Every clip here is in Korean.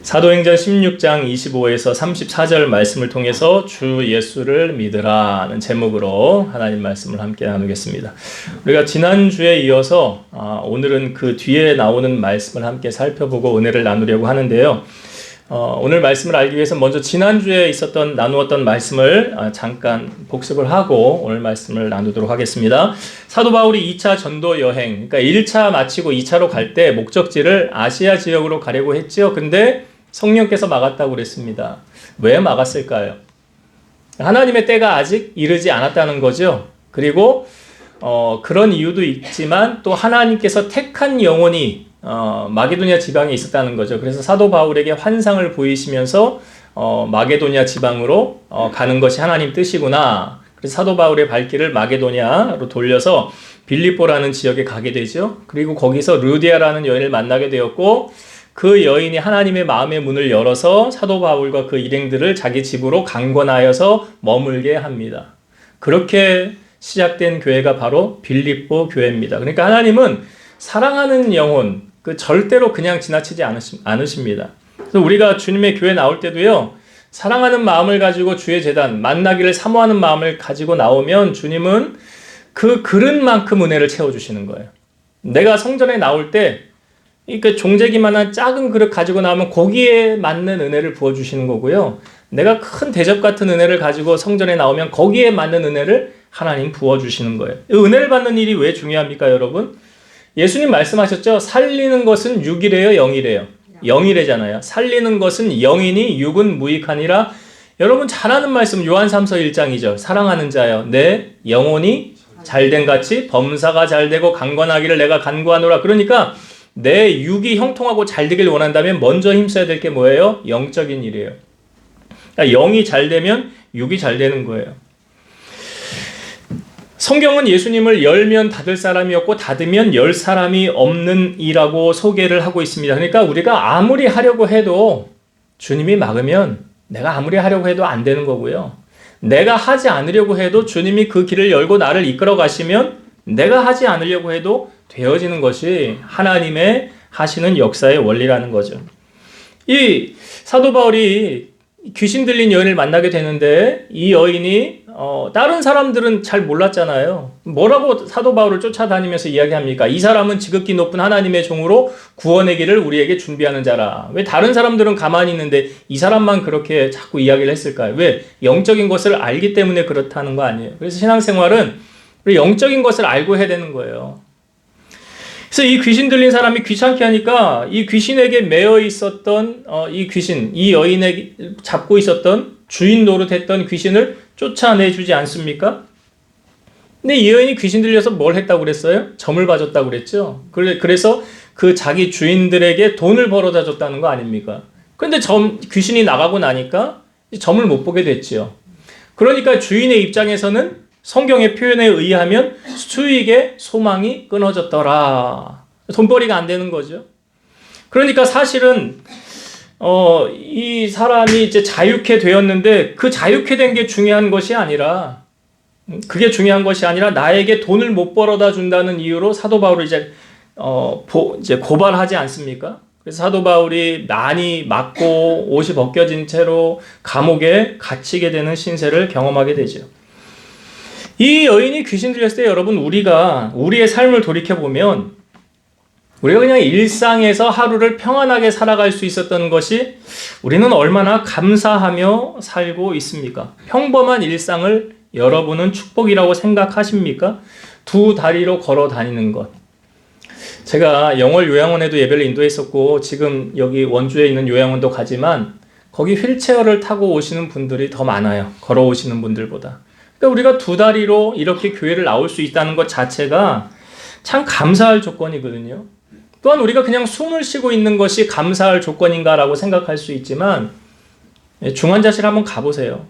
사도행전 16장 25에서 34절 말씀을 통해서 주 예수를 믿으라는 제목으로 하나님 말씀을 함께 나누겠습니다. 우리가 지난주에 이어서 오늘은 그 뒤에 나오는 말씀을 함께 살펴보고 은혜를 나누려고 하는데요. 오늘 말씀을 알기 위해서 먼저 지난주에 나누었던 말씀을 잠깐 복습을 하고 오늘 말씀을 나누도록 하겠습니다. 사도 바울이 2차 전도 여행, 그러니까 1차 마치고 2차로 갈 때 목적지를 아시아 지역으로 가려고 했죠. 근데 성령께서 막았다고 그랬습니다. 왜 막았을까요? 하나님의 때가 아직 이르지 않았다는 거죠. 그리고 그런 이유도 있지만 또 하나님께서 택한 영혼이 마게도냐 지방에 있었다는 거죠. 그래서 사도 바울에게 환상을 보이시면서 마게도냐 지방으로 가는 것이 하나님 뜻이구나. 그래서 사도 바울의 발길을 마게도냐로 돌려서 빌립보라는 지역에 가게 되죠. 그리고 거기서 루디아라는 여인을 만나게 되었고 그 여인이 하나님의 마음의 문을 열어서 사도 바울과 그 일행들을 자기 집으로 강권하여서 머물게 합니다. 그렇게 시작된 교회가 바로 빌립보 교회입니다. 그러니까 하나님은 사랑하는 영혼, 절대로 그냥 지나치지 않으십니다. 그래서 우리가 주님의 교회 나올 때도요, 사랑하는 마음을 가지고 주의 제단, 만나기를 사모하는 마음을 가지고 나오면 주님은 그 그릇만큼 은혜를 채워주시는 거예요. 내가 성전에 나올 때, 종재기만한 작은 그릇 가지고 나오면 거기에 맞는 은혜를 부어주시는 거고요. 내가 큰 대접 같은 은혜를 가지고 성전에 나오면 거기에 맞는 은혜를 하나님 부어주시는 거예요. 은혜를 받는 일이 왜 중요합니까, 여러분? 예수님 말씀하셨죠? 살리는 것은 육이래요, 영이래요? 영이래잖아요. 살리는 것은 영이니 육은 무익하니라. 여러분 잘 아는 말씀 요한 3서 1장이죠. 사랑하는 자여 내 영혼이 잘된 같이 범사가 잘되고 강건하기를 내가 간구하노라. 그러니까 내 육이 형통하고 잘되길 원한다면 먼저 힘써야 될 게 뭐예요? 영적인 일이에요. 그러니까 영이 잘되면 육이 잘되는 거예요. 성경은 예수님을 열면 닫을 사람이었고 닫으면 열 사람이 없는 이라고 소개를 하고 있습니다. 그러니까 우리가 아무리 하려고 해도 주님이 막으면 내가 아무리 하려고 해도 안 되는 거고요. 내가 하지 않으려고 해도 주님이 그 길을 열고 나를 이끌어 가시면 내가 하지 않으려고 해도 되어지는 것이 하나님의 하시는 역사의 원리라는 거죠. 이 사도 바울이 귀신 들린 여인을 만나게 되는데 이 여인이 다른 사람들은 잘 몰랐잖아요. 뭐라고 사도 바울을 쫓아다니면서 이야기합니까? 이 사람은 지극히 높은 하나님의 종으로 구원의 길을 우리에게 준비하는 자라. 왜 다른 사람들은 가만히 있는데 이 사람만 그렇게 자꾸 이야기를 했을까요? 왜? 영적인 것을 알기 때문에 그렇다는 거 아니에요. 그래서 신앙생활은 우리 영적인 것을 알고 해야 되는 거예요. 그래서 이 귀신 들린 사람이 귀찮게 하니까 이 귀신에게 매여 있었던 이 여인에게 잡고 있었던 주인 노릇했던 귀신을 쫓아내주지 않습니까? 근데 이 여인이 귀신 들려서 뭘 했다고 그랬어요? 점을 봐줬다고 그랬죠. 그래서 그 자기 주인들에게 돈을 벌어다 줬다는 거 아닙니까? 그런데 귀신이 나가고 나니까 점을 못 보게 됐죠. 그러니까 주인의 입장에서는 성경의 표현에 의하면 수익의 소망이 끊어졌더라. 돈벌이가 안 되는 거죠. 그러니까 사실은 이 사람이 이제 자유케 되었는데 그 자유케 된 게 중요한 것이 아니라 나에게 돈을 못 벌어다 준다는 이유로 사도 바울을 이제 고발하지 않습니까? 그래서 사도 바울이 많이 맞고 옷이 벗겨진 채로 감옥에 갇히게 되는 신세를 경험하게 되죠. 이 여인이 귀신 들렸을 때 여러분 우리가 우리의 삶을 돌이켜보면 우리가 그냥 일상에서 하루를 평안하게 살아갈 수 있었던 것이 우리는 얼마나 감사하며 살고 있습니까? 평범한 일상을 여러분은 축복이라고 생각하십니까? 두 다리로 걸어 다니는 것. 제가 영월 요양원에도 예배를 인도했었고 지금 여기 원주에 있는 요양원도 가지만 거기 휠체어를 타고 오시는 분들이 더 많아요. 걸어오시는 분들보다. 그러니까 우리가 두 다리로 이렇게 교회를 나올 수 있다는 것 자체가 참 감사할 조건이거든요. 또한 우리가 그냥 숨을 쉬고 있는 것이 감사할 조건인가라고 생각할 수 있지만 중환자실 한번 가보세요.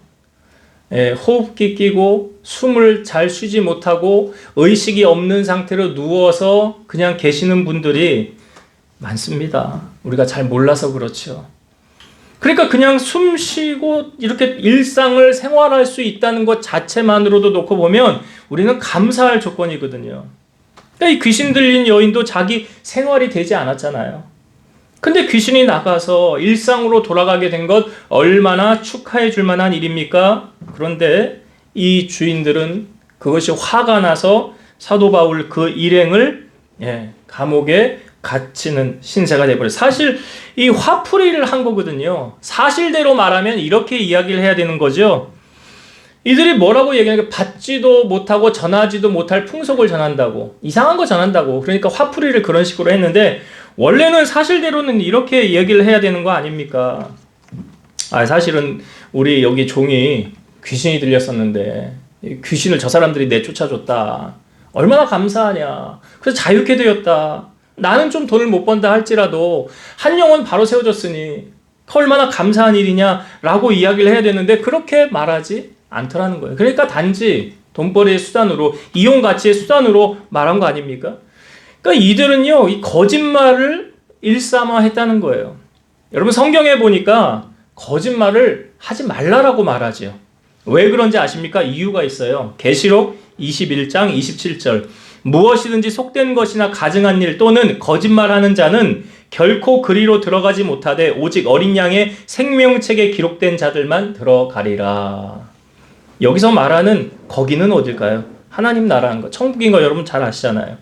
호흡기 끼고 숨을 잘 쉬지 못하고 의식이 없는 상태로 누워서 그냥 계시는 분들이 많습니다. 우리가 잘 몰라서 그렇죠. 그러니까 그냥 숨 쉬고 이렇게 일상을 생활할 수 있다는 것 자체만으로도 놓고 보면 우리는 감사할 조건이거든요. 그러니까 이 귀신 들린 여인도 자기 생활이 되지 않았잖아요. 근데 귀신이 나가서 일상으로 돌아가게 된 것 얼마나 축하해 줄 만한 일입니까? 그런데 이 주인들은 그것이 화가 나서 사도 바울 그 일행을 감옥에 갇히는 신세가 되어버려요. 사실 이 화풀이를 한 거거든요. 사실대로 말하면 이렇게 이야기를 해야 되는 거죠. 이들이 뭐라고 얘기하는 게 받지도 못하고 전하지도 못할 풍속을 전한다고, 이상한 거 전한다고. 그러니까 화풀이를 그런 식으로 했는데 원래는 사실대로는 이렇게 얘기를 해야 되는 거 아닙니까? 사실은 우리 여기 종이 귀신이 들렸었는데 귀신을 저 사람들이 내쫓아줬다. 얼마나 감사하냐. 그래서 자유케 되었다. 나는 좀 돈을 못 번다 할지라도 한 영혼 바로 세워졌으니 얼마나 감사한 일이냐라고 이야기를 해야 되는데 그렇게 말하지 않더라는 거예요. 그러니까 단지 돈벌이의 수단으로, 이용 가치의 수단으로 말한 거 아닙니까? 그러니까 이들은요, 이 거짓말을 일삼아했다는 거예요. 여러분 성경에 보니까 거짓말을 하지 말라라고 말하죠. 왜 그런지 아십니까? 이유가 있어요. 계시록 21장 27절. 무엇이든지 속된 것이나 가증한 일 또는 거짓말하는 자는 결코 그리로 들어가지 못하되 오직 어린 양의 생명책에 기록된 자들만 들어가리라. 여기서 말하는 거기는 어딜까요? 하나님 나라인 거, 천국인 거 여러분 잘 아시잖아요.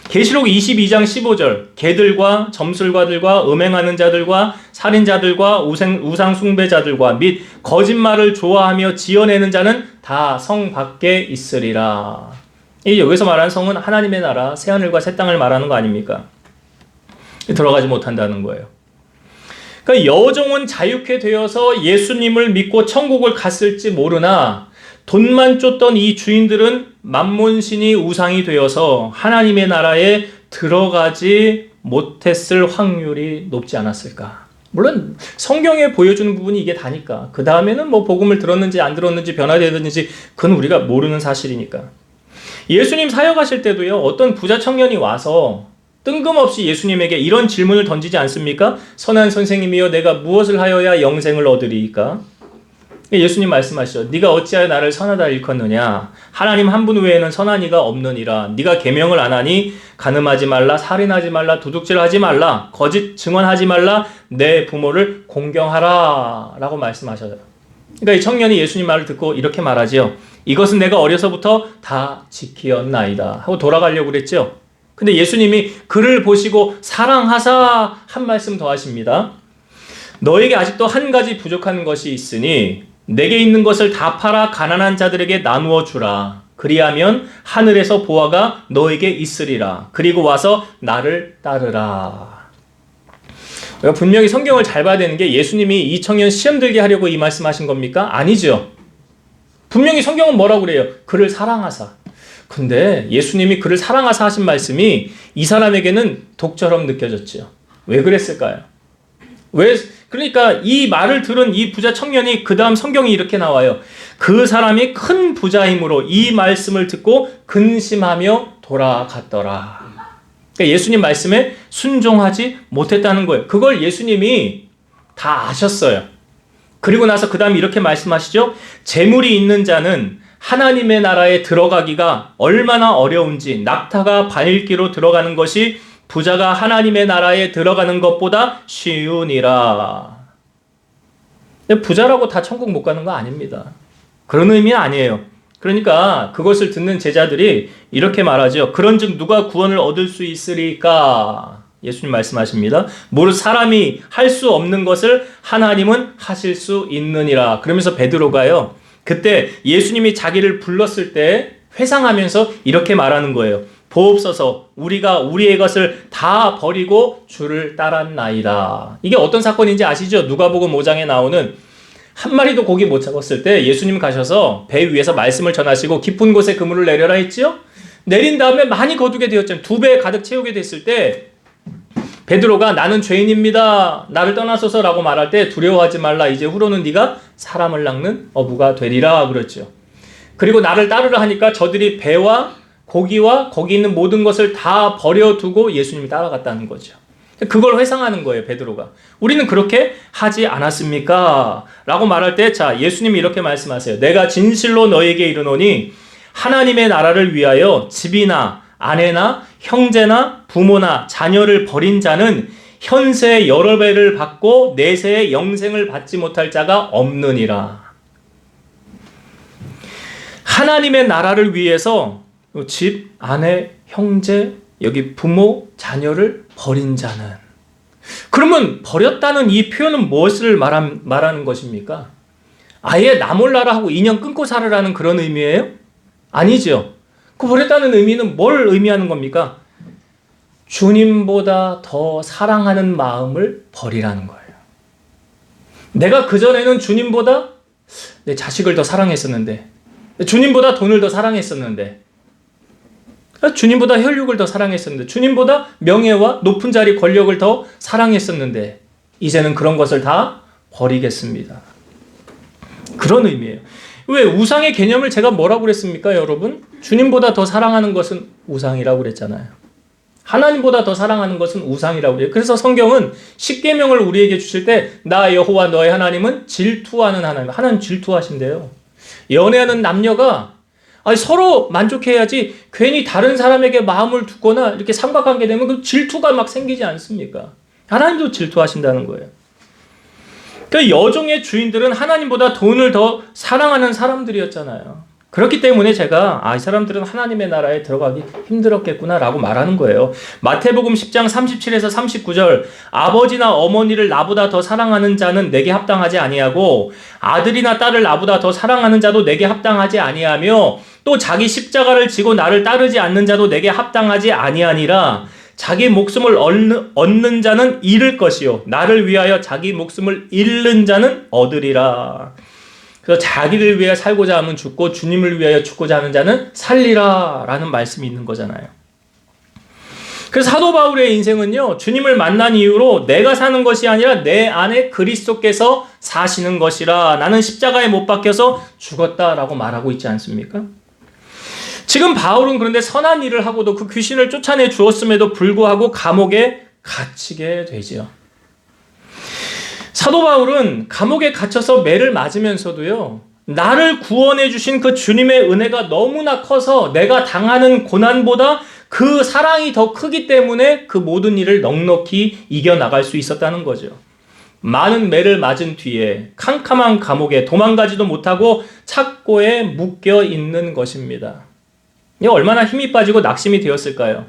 계시록 22장 15절. 개들과 점술가들과 음행하는 자들과 살인자들과 우상 숭배자들과 및 거짓말을 좋아하며 지어내는 자는 다 성 밖에 있으리라. 여기서 말하는 성은 하나님의 나라, 새하늘과 새 땅을 말하는 거 아닙니까? 들어가지 못한다는 거예요. 그러니까 여종은 자유케 되어서 예수님을 믿고 천국을 갔을지 모르나 돈만 쫓던 이 주인들은 만몬신이 우상이 되어서 하나님의 나라에 들어가지 못했을 확률이 높지 않았을까. 물론 성경에 보여주는 부분이 이게 다니까. 그 다음에는 뭐 복음을 들었는지 안 들었는지 변화되었는지 그건 우리가 모르는 사실이니까. 예수님 사역하실 때도요, 어떤 부자 청년이 와서 뜬금없이 예수님에게 이런 질문을 던지지 않습니까? 선한 선생님이여, 내가 무엇을 하여야 영생을 얻으리이까? 예수님 말씀하시죠. 네가 어찌하여 나를 선하다 일컫느냐? 하나님 한 분 외에는 선한 이가 없느니라. 네가 계명을 안 하니 간음하지 말라, 살인하지 말라, 도둑질하지 말라, 거짓 증언하지 말라, 내 부모를 공경하라 라고 말씀하셔요. 그러니까 이 청년이 예수님 말을 듣고 이렇게 말하지요. 이것은 내가 어려서부터 다 지키었나이다 하고 돌아가려고 그랬죠. 근데 예수님이 그를 보시고 사랑하사 한 말씀 더 하십니다. 너에게 아직도 한 가지 부족한 것이 있으니 내게 있는 것을 다 팔아 가난한 자들에게 나누어 주라. 그리하면 하늘에서 보화가 너에게 있으리라. 그리고 와서 나를 따르라. 그러니까 분명히 성경을 잘 봐야 되는 게 예수님이 이 청년 시험 들게 하려고 이 말씀하신 겁니까? 아니죠. 분명히 성경은 뭐라고 그래요? 그를 사랑하사. 근데 예수님이 그를 사랑하사 하신 말씀이 이 사람에게는 독처럼 느껴졌죠. 왜 그랬을까요? 그러니까 이 말을 들은 이 부자 청년이 그 다음 성경이 이렇게 나와요. 그 사람이 큰 부자이므로 이 말씀을 듣고 근심하며 돌아갔더라. 그러니까 예수님 말씀에 순종하지 못했다는 거예요. 그걸 예수님이 다 아셨어요. 그리고 나서 그 다음에 이렇게 말씀하시죠. 재물이 있는 자는 하나님의 나라에 들어가기가 얼마나 어려운지, 낙타가 바늘기로 들어가는 것이 부자가 하나님의 나라에 들어가는 것보다 쉬우니라. 부자라고 다 천국 못 가는 거 아닙니다. 그런 의미는 아니에요. 그러니까 그것을 듣는 제자들이 이렇게 말하죠. 그런즉 누가 구원을 얻을 수 있으리까? 예수님 말씀하십니다. 무릇 사람이 할 수 없는 것을 하나님은 하실 수 있느니라. 그러면서 베드로가요, 그때 예수님이 자기를 불렀을 때 회상하면서 이렇게 말하는 거예요. 보옵소서, 우리가 우리의 것을 다 버리고 주를 따랐나이다. 이게 어떤 사건인지 아시죠? 누가복음 5장에 나오는 한 마리도 고기 못 잡았을 때 예수님 가셔서 배 위에서 말씀을 전하시고 깊은 곳에 그물을 내려라 했죠? 내린 다음에 많이 거두게 되었잖아요. 2배 가득 채우게 됐을 때 베드로가 나는 죄인입니다. 나를 떠나소서라고 말할 때 두려워하지 말라. 이제 후로는 네가 사람을 낚는 어부가 되리라 그랬죠. 그리고 나를 따르라 하니까 저들이 배와 고기와 거기 있는 모든 것을 다 버려두고 예수님이 따라갔다는 거죠. 그걸 회상하는 거예요, 베드로가. 우리는 그렇게 하지 않았습니까? 라고 말할 때, 자, 예수님이 이렇게 말씀하세요. 내가 진실로 너에게 이르노니 하나님의 나라를 위하여 집이나 아내나 형제나 부모나 자녀를 버린 자는 현세 여러 배를 받고 내세의 영생을 받지 못할 자가 없느니라. 하나님의 나라를 위해서 집, 아내, 형제, 여기 부모, 자녀를 버린 자는, 그러면 버렸다는 이 표현은 무엇을 말하는 것입니까? 아예 나 몰라라 하고 인연 끊고 살으라는 그런 의미예요? 아니죠. 그 버렸다는 의미는 뭘 의미하는 겁니까? 주님보다 더 사랑하는 마음을 버리라는 거예요. 내가 그전에는 주님보다 내 자식을 더 사랑했었는데, 주님보다 돈을 더 사랑했었는데, 주님보다 혈육을 더 사랑했었는데, 주님보다 명예와 높은 자리 권력을 더 사랑했었는데, 이제는 그런 것을 다 버리겠습니다. 그런 의미예요. 왜 우상의 개념을 제가 뭐라고 그랬습니까, 여러분? 주님보다 더 사랑하는 것은 우상이라고 그랬잖아요. 하나님보다 더 사랑하는 것은 우상이라고 그래요. 그래서 성경은 십계명을 우리에게 주실 때 나 여호와 너의 하나님은 질투하는 하나님. 하나님 질투하신대요. 연애하는 남녀가 서로 만족해야지 괜히 다른 사람에게 마음을 두거나 이렇게 삼각관계 되면 그 질투가 막 생기지 않습니까? 하나님도 질투하신다는 거예요. 그러니까 여종의 주인들은 하나님보다 돈을 더 사랑하는 사람들이었잖아요. 그렇기 때문에 제가 이 사람들은 하나님의 나라에 들어가기 힘들었겠구나라고 말하는 거예요. 마태복음 10장 37에서 39절, 아버지나 어머니를 나보다 더 사랑하는 자는 내게 합당하지 아니하고 아들이나 딸을 나보다 더 사랑하는 자도 내게 합당하지 아니하며 또 자기 십자가를 지고 나를 따르지 않는 자도 내게 합당하지 아니하니라. 자기 목숨을 얻는 자는 잃을 것이요 나를 위하여 자기 목숨을 잃는 자는 얻으리라. 그래서 자기를 위해 살고자 하면 죽고 주님을 위하여 죽고자 하는 자는 살리라 라는 말씀이 있는 거잖아요. 그래서 사도 바울의 인생은요, 주님을 만난 이후로 내가 사는 것이 아니라 내 안에 그리스도께서 사시는 것이라, 나는 십자가에 못 박혀서 죽었다라고 말하고 있지 않습니까? 지금 바울은 그런데 선한 일을 하고도 그 귀신을 쫓아내 주었음에도 불구하고 감옥에 갇히게 되죠. 사도 바울은 감옥에 갇혀서 매를 맞으면서도요, 나를 구원해 주신 그 주님의 은혜가 너무나 커서 내가 당하는 고난보다 그 사랑이 더 크기 때문에 그 모든 일을 넉넉히 이겨나갈 수 있었다는 거죠. 많은 매를 맞은 뒤에 캄캄한 감옥에 도망가지도 못하고 착고에 묶여 있는 것입니다. 이게 얼마나 힘이 빠지고 낙심이 되었을까요?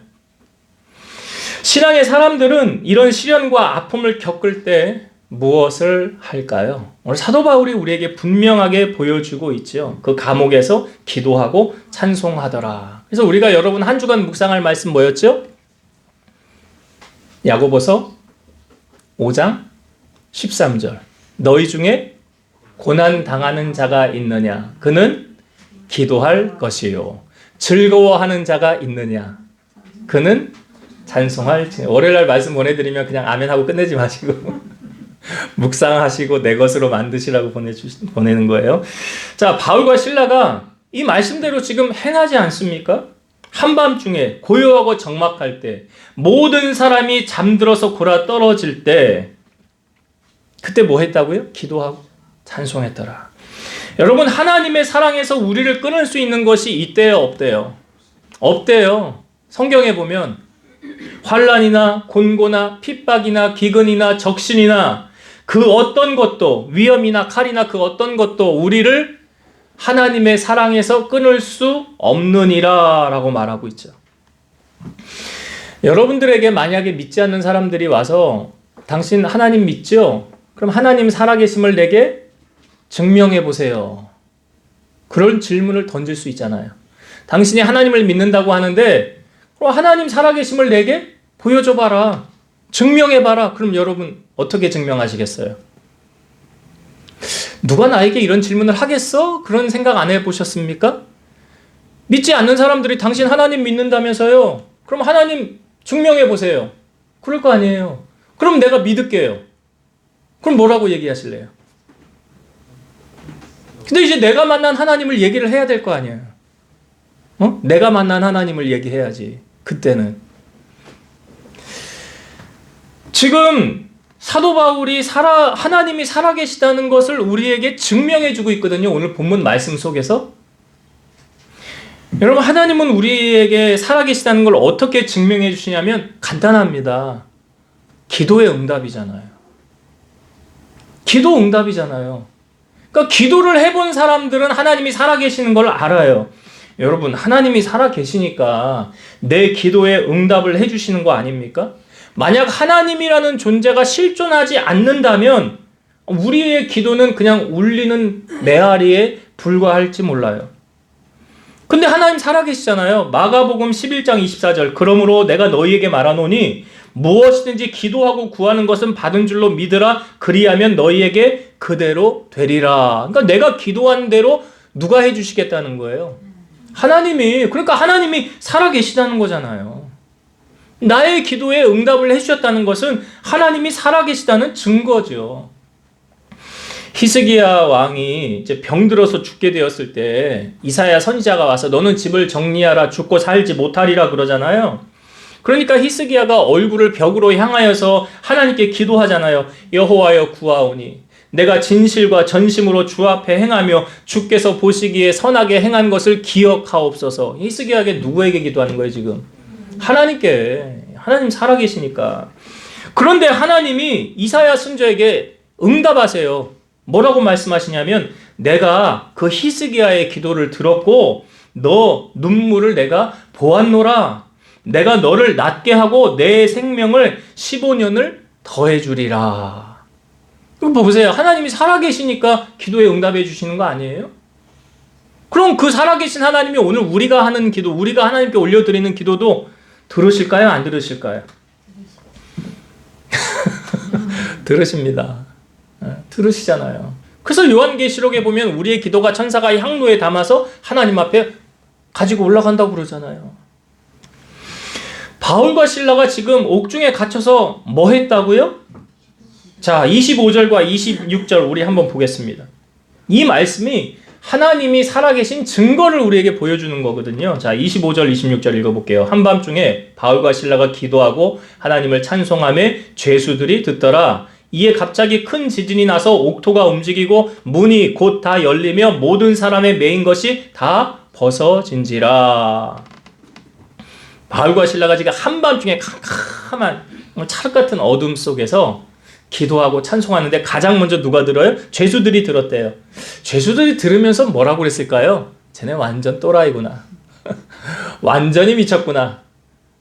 신앙의 사람들은 이런 시련과 아픔을 겪을 때 무엇을 할까요? 오늘 사도 바울이 우리에게 분명하게 보여주고 있죠. 그 감옥에서 기도하고 찬송하더라. 그래서 우리가 여러분 한 주간 묵상할 말씀 뭐였죠? 야고보서 5장 13절. 너희 중에 고난 당하는 자가 있느냐? 그는 기도할 것이요. 즐거워하는 자가 있느냐? 그는 찬송할. 월요일날 말씀 보내드리면 그냥 아멘 하고 끝내지 마시고 묵상하시고 내 것으로 만드시라고 보내는 거예요. 자, 바울과 실라가 이 말씀대로 지금 행하지 않습니까? 한밤중에 고요하고 적막할 때, 모든 사람이 잠들어서 골아 떨어질 때, 그때 뭐 했다고요? 기도하고 찬송했더라. 여러분, 하나님의 사랑에서 우리를 끊을 수 있는 것이 있대요, 없대요? 없대요. 성경에 보면 환난이나 곤고나 핍박이나 기근이나 적신이나 그 어떤 것도, 위험이나 칼이나 그 어떤 것도 우리를 하나님의 사랑에서 끊을 수 없느니라 라고 말하고 있죠. 여러분들에게 만약에 믿지 않는 사람들이 와서 당신 하나님 믿죠? 그럼 하나님 살아계심을 내게 증명해 보세요. 그런 질문을 던질 수 있잖아요. 당신이 하나님을 믿는다고 하는데 그럼 하나님 살아계심을 내게 보여줘봐라. 증명해봐라. 그럼 여러분 어떻게 증명하시겠어요? 누가 나에게 이런 질문을 하겠어? 그런 생각 안 해보셨습니까? 믿지 않는 사람들이 당신 하나님 믿는다면서요? 그럼 하나님 증명해보세요. 그럴 거 아니에요. 그럼 내가 믿을게요. 그럼 뭐라고 얘기하실래요? 근데 이제 내가 만난 하나님을 얘기를 해야 될 거 아니에요. 내가 만난 하나님을 얘기해야지. 그때는. 지금 사도 바울이 하나님이 살아계시다는 것을 우리에게 증명해주고 있거든요. 오늘 본문 말씀 속에서. 여러분, 하나님은 우리에게 살아계시다는 걸 어떻게 증명해 주시냐면 간단합니다. 기도의 응답이잖아요. 기도 응답이잖아요. 그러니까 기도를 해본 사람들은 하나님이 살아계시는 걸 알아요. 여러분, 하나님이 살아계시니까 내 기도에 응답을 해주시는 거 아닙니까? 만약 하나님이라는 존재가 실존하지 않는다면 우리의 기도는 그냥 울리는 메아리에 불과할지 몰라요. 근데 하나님 살아계시잖아요. 마가복음 11장 24절 그러므로 내가 너희에게 말하노니 무엇이든지 기도하고 구하는 것은 받은 줄로 믿으라 그리하면 너희에게 그대로 되리라. 그러니까 내가 기도한 대로 누가 해주시겠다는 거예요? 하나님이. 그러니까 하나님이 살아계시다는 거잖아요. 나의 기도에 응답을 해주셨다는 것은 하나님이 살아계시다는 증거죠. 히스기야 왕이 이제 병들어서 죽게 되었을 때 이사야 선지자가 와서 너는 집을 정리하라 죽고 살지 못하리라 그러잖아요. 그러니까 히스기야가 얼굴을 벽으로 향하여서 하나님께 기도하잖아요. 여호와여 구하오니 내가 진실과 전심으로 주 앞에 행하며 주께서 보시기에 선하게 행한 것을 기억하옵소서. 히스기야에게 누구에게 기도하는 거예요 지금? 하나님께. 하나님 살아계시니까. 그런데 하나님이 이사야 선지자에게 응답하세요. 뭐라고 말씀하시냐면 내가 그 히스기야의 기도를 들었고 너 눈물을 내가 보았노라. 내가 너를 낫게 하고 내 생명을 15년을 더해주리라. 그럼 보세요. 하나님이 살아계시니까 기도에 응답해 주시는 거 아니에요? 그럼 그 살아계신 하나님이 오늘 우리가 하는 기도, 우리가 하나님께 올려드리는 기도도 들으실까요? 안 들으실까요? 들으십니다. 들으시잖아요. 그래서 요한계시록에 보면 우리의 기도가 천사가 향로에 담아서 하나님 앞에 가지고 올라간다고 그러잖아요. 바울과 실라가 지금 옥중에 갇혀서 뭐 했다고요? 자, 25절과 26절 우리 한번 보겠습니다. 이 말씀이 하나님이 살아계신 증거를 우리에게 보여주는 거거든요. 자, 25절, 26절 읽어볼게요. 한밤중에 바울과 실라가 기도하고 하나님을 찬송하며 죄수들이 듣더라. 이에 갑자기 큰 지진이 나서 옥토가 움직이고 문이 곧 다 열리며 모든 사람의 매인 것이 다 벗어진지라. 바울과 실라가 지금 한밤중에 캄캄한 찰 같은 어둠 속에서 기도하고 찬송하는데 가장 먼저 누가 들어요? 죄수들이 들었대요. 죄수들이 들으면서 뭐라고 그랬을까요? 쟤네 완전 또라이구나. 완전히 미쳤구나.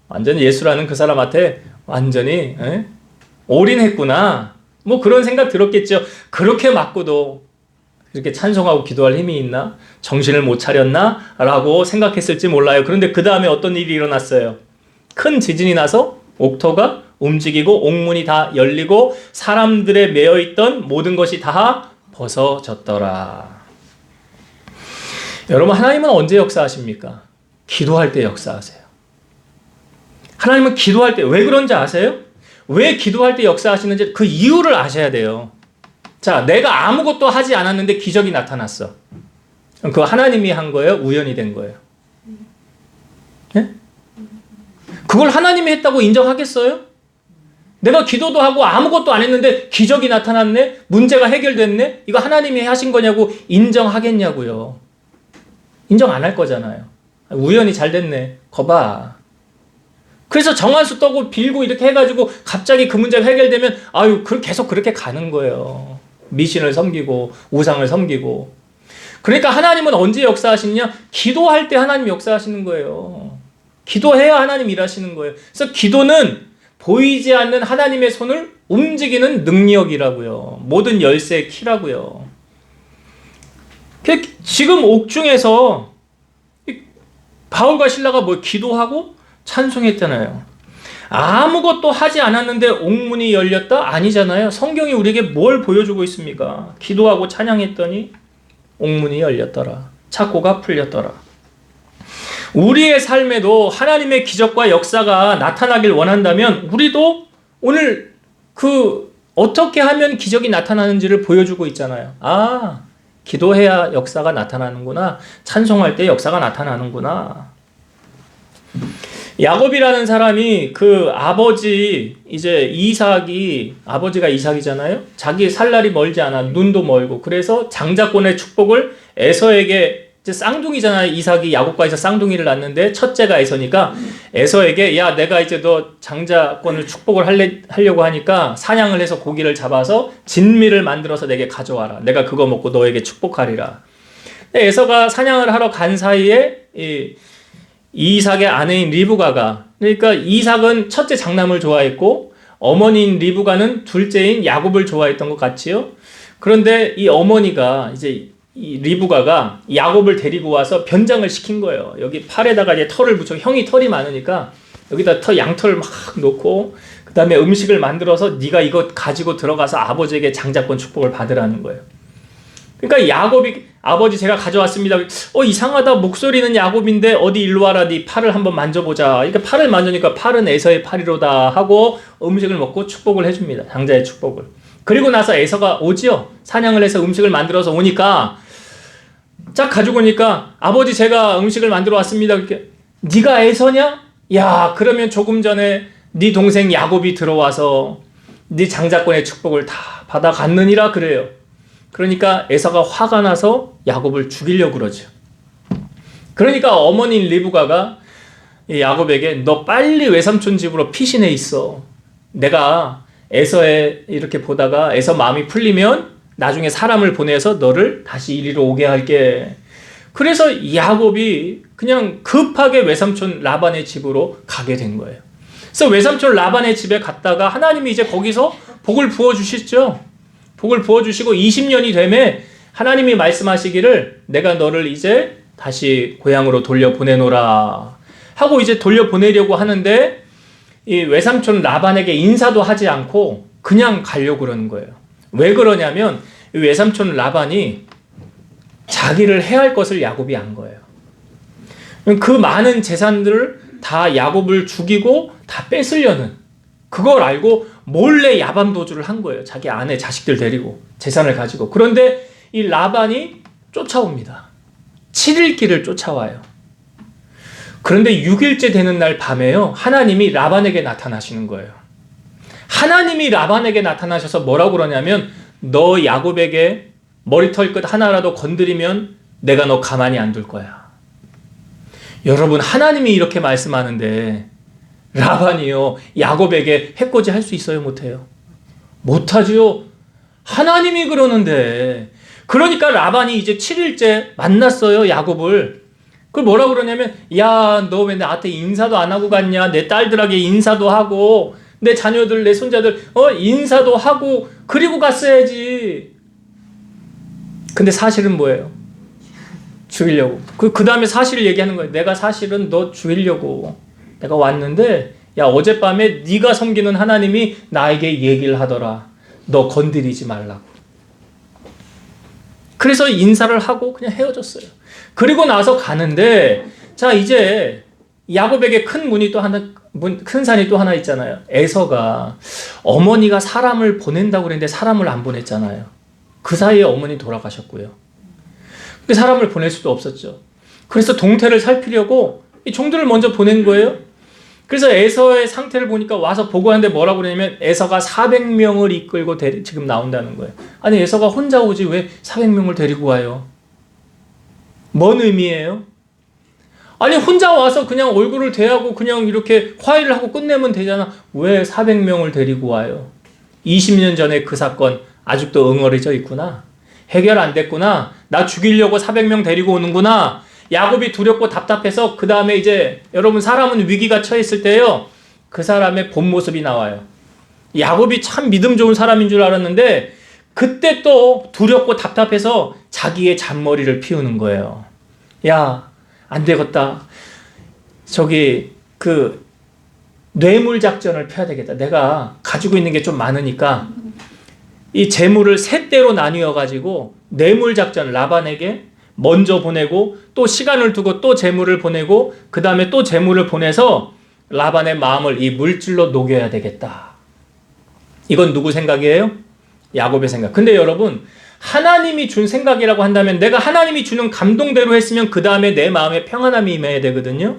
완전히 예수라는 그 사람한테 완전히 올인했구나. 뭐 그런 생각 들었겠죠. 그렇게 맞고도 이렇게 찬송하고 기도할 힘이 있나? 정신을 못 차렸나? 라고 생각했을지 몰라요. 그런데 그 다음에 어떤 일이 일어났어요? 큰 지진이 나서 옥토가 움직이고 옥문이 다 열리고 사람들의 매여있던 모든 것이 다 벗어졌더라. 여러분, 하나님은 언제 역사하십니까? 기도할 때 역사하세요. 하나님은 기도할 때 왜 그런지 아세요? 왜 기도할 때 역사하시는지 그 이유를 아셔야 돼요. 자, 내가 아무것도 하지 않았는데 기적이 나타났어. 그거 하나님이 한 거예요? 우연이 된 거예요? 네? 그걸 하나님이 했다고 인정하겠어요? 내가 기도도 하고 아무것도 안 했는데 기적이 나타났네? 문제가 해결됐네? 이거 하나님이 하신 거냐고 인정하겠냐고요. 인정 안 할 거잖아요. 우연히 잘 됐네. 거봐. 그래서 정한수 떠고 빌고 이렇게 해가지고 갑자기 그 문제가 해결되면 아유, 계속 그렇게 가는 거예요. 미신을 섬기고 우상을 섬기고. 그러니까 하나님은 언제 역사하시느냐? 기도할 때 하나님 역사하시는 거예요. 기도해야 하나님 일하시는 거예요. 그래서 기도는 보이지 않는 하나님의 손을 움직이는 능력이라고요. 모든 열쇠의 키라고요. 지금 옥중에서 바울과 실라가 뭐 기도하고 찬송했잖아요. 아무것도 하지 않았는데 옥문이 열렸다? 아니잖아요. 성경이 우리에게 뭘 보여주고 있습니까? 기도하고 찬양했더니 옥문이 열렸더라. 착고가 풀렸더라. 우리의 삶에도 하나님의 기적과 역사가 나타나길 원한다면 우리도 오늘 어떻게 하면 기적이 나타나는지를 보여주고 있잖아요. 아, 기도해야 역사가 나타나는구나. 찬송할 때 역사가 나타나는구나. 야곱이라는 사람이 그 아버지 이제 아버지가 이삭이잖아요. 자기 살 날이 멀지 않아. 눈도 멀고. 그래서 장자권의 축복을 에서에게 이제 쌍둥이잖아요. 이삭이 야곱과에서 쌍둥이를 낳는데 첫째가 에서니까 에서에게 야 내가 이제 너 장자권을 축복을 하려고 하니까 사냥을 해서 고기를 잡아서 진미를 만들어서 내게 가져와라. 내가 그거 먹고 너에게 축복하리라. 에서가 사냥을 하러 간 사이에 이삭의 아내인 리브가가, 그러니까 이삭은 첫째 장남을 좋아했고 어머니인 리브가는 둘째인 야곱을 좋아했던 것 같지요. 그런데 이 어머니가 이제 이 리브가가 야곱을 데리고 와서 변장을 시킨 거예요. 여기 팔에다가 이제 털을 붙여, 형이 털이 많으니까 여기다 양털을 막 놓고 그 다음에 음식을 만들어서 네가 이거 가지고 들어가서 아버지에게 장자권 축복을 받으라는 거예요. 그러니까 야곱이 아버지 제가 가져왔습니다. 이상하다. 목소리는 야곱인데 어디 일로 와라. 네 팔을 한번 만져보자. 그러니까 팔을 만지니까 팔은 에서의 팔이로다 하고 음식을 먹고 축복을 해줍니다. 장자의 축복을. 그리고 나서 에서가 오지요. 사냥을 해서 음식을 만들어서 오니까 쫙 가지고 오니까 아버지 제가 음식을 만들어 왔습니다. 그렇게 네가 에서냐? 야 그러면 조금 전에 네 동생 야곱이 들어와서 네 장자권의 축복을 다 받아갔느니라 그래요. 그러니까 에서가 화가 나서 야곱을 죽이려고 그러죠. 그러니까 어머니인 리브가가 야곱에게 너 빨리 외삼촌 집으로 피신해 있어. 내가 에서에 이렇게 보다가 에서 마음이 풀리면 나중에 사람을 보내서 너를 다시 이리로 오게 할게. 그래서 야곱이 그냥 급하게 외삼촌 라반의 집으로 가게 된 거예요. 그래서 외삼촌 라반의 집에 갔다가 하나님이 이제 거기서 복을 부어주시죠. 복을 부어주시고 20년이 되매 하나님이 말씀하시기를 내가 너를 이제 다시 고향으로 돌려보내노라 하고 이제 돌려보내려고 하는데 이 외삼촌 라반에게 인사도 하지 않고 그냥 가려고 그러는 거예요. 왜 그러냐면 이 외삼촌 라반이 자기를 해할 것을 야곱이 안 거예요. 그 많은 재산들을 다 야곱을 죽이고 다 뺏으려는 그걸 알고 몰래 야밤도주를 한 거예요. 자기 아내 자식들 데리고 재산을 가지고. 그런데 이 라반이 쫓아옵니다. 7일 길을 쫓아와요. 그런데 6일째 되는 날 밤에요. 하나님이 라반에게 나타나시는 거예요. 하나님이 라반에게 나타나셔서 뭐라고 그러냐면 너 야곱에게 머리털 끝 하나라도 건드리면 내가 너 가만히 안 둘 거야. 여러분 하나님이 이렇게 말씀하는데 라반이요 야곱에게 해코지 할 수 있어요? 못해요? 못하지요. 하나님이 그러는데. 그러니까 라반이 이제 7일째 만났어요 야곱을. 그걸 뭐라고 그러냐면 야 너 왜 나한테 인사도 안 하고 갔냐. 내 딸들에게 인사도 하고 내 자녀들 내 손자들 인사도 하고 그리고 갔어야지. 근데 사실은 뭐예요? 죽이려고. 그 다음에 사실을 얘기하는 거예요. 내가 사실은 너 죽이려고 내가 왔는데 야 어젯밤에 네가 섬기는 하나님이 나에게 얘기를 하더라. 너 건드리지 말라고. 그래서 인사를 하고 그냥 헤어졌어요. 그리고 나서 가는데 자 이제 야곱에게 큰 문이 또 하나 큰 산이 또 하나 있잖아요. 에서가 어머니가 사람을 보낸다고 그랬는데 사람을 안 보냈잖아요. 그 사이에 어머니 돌아가셨고요. 그 사람을 보낼 수도 없었죠. 그래서 동태를 살피려고 이 종들을 먼저 보낸 거예요. 그래서 에서의 상태를 보니까 와서 보고하는데 뭐라고 그러냐면 에서가 400명을 이끌고 지금 나온다는 거예요. 아니 에서가 혼자 오지 왜 400명을 데리고 와요? 뭔 의미예요? 아니 혼자 와서 그냥 얼굴을 대하고 그냥 이렇게 화해를 하고 끝내면 되잖아. 왜 400명을 데리고 와요? 20년 전에 그 사건 아직도 응어리져 있구나. 해결 안 됐구나. 나 죽이려고 400명 데리고 오는구나. 야곱이 두렵고 답답해서 그 다음에 이제 여러분 사람은 위기가 처했을 때요. 그 사람의 본 모습이 나와요. 야곱이 참 믿음 좋은 사람인 줄 알았는데 그때 또 두렵고 답답해서 자기의 잔머리를 피우는 거예요. 야, 안 되겠다. 저기 그 뇌물 작전을 펴야 되겠다. 내가 가지고 있는 게 좀 많으니까 이 재물을 세 대로 나뉘어 가지고 뇌물 작전 라반에게 먼저 보내고 또 시간을 두고 또 재물을 보내고 그 다음에 또 재물을 보내서 라반의 마음을 이 물질로 녹여야 되겠다. 이건 누구 생각이에요? 야곱의 생각. 근데 여러분 하나님이 준 생각이라고 한다면 내가 하나님이 주는 감동대로 했으면 그 다음에 내 마음에 평안함이 임해야 되거든요.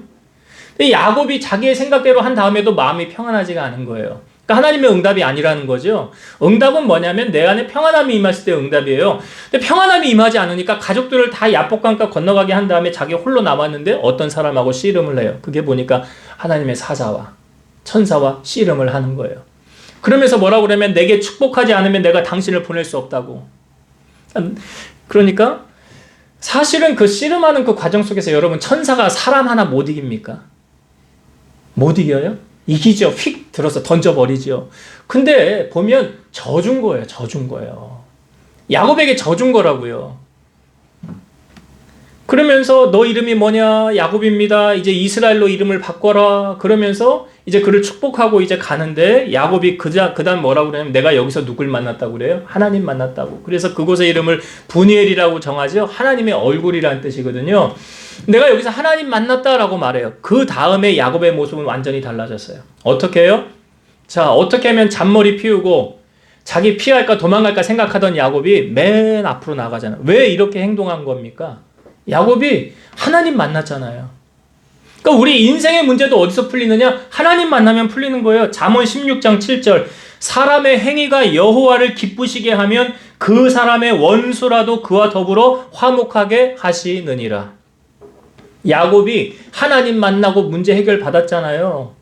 근데 야곱이 자기의 생각대로 한 다음에도 마음이 평안하지가 않은 거예요. 그러니까 하나님의 응답이 아니라는 거죠. 응답은 뭐냐면 내 안에 평안함이 임했을 때 응답이에요. 근데 평안함이 임하지 않으니까 가족들을 다 야복강가 건너가게 한 다음에 자기 홀로 남았는데 어떤 사람하고 씨름을 해요. 그게 보니까 하나님의 사자와 천사와 씨름을 하는 거예요. 그러면서 뭐라고 그러면 내게 축복하지 않으면 내가 당신을 보낼 수 없다고. 그러니까 사실은 그 씨름하는 그 과정 속에서 여러분 천사가 사람 하나 못 이깁니까? 못 이겨요? 이기죠. 휙 들어서 던져버리죠. 근데 보면 져준 거예요. 져준 거예요. 야곱에게 져준 거라고요. 그러면서 너 이름이 뭐냐? 야곱입니다. 이제 이스라엘로 이름을 바꿔라. 그러면서 이제 그를 축복하고 이제 가는데 야곱이 그다음 뭐라고 그러냐면 내가 여기서 누굴 만났다고 그래요? 하나님 만났다고. 그래서 그곳의 이름을 분이엘이라고 정하죠. 하나님의 얼굴이라는 뜻이거든요. 내가 여기서 하나님 만났다라고 말해요. 그 다음에 야곱의 모습은 완전히 달라졌어요. 어떻게 해요? 자, 어떻게 하면 잔머리 피우고 자기 피할까 도망갈까 생각하던 야곱이 맨 앞으로 나가잖아요. 왜 이렇게 행동한 겁니까? 야곱이 하나님 만났잖아요. 그러니까 우리 인생의 문제도 어디서 풀리느냐? 하나님 만나면 풀리는 거예요. 잠언 16장 7절 사람의 행위가 여호와를 기쁘시게 하면 그 사람의 원수라도 그와 더불어 화목하게 하시느니라. 야곱이 하나님 만나고 문제 해결 받았잖아요.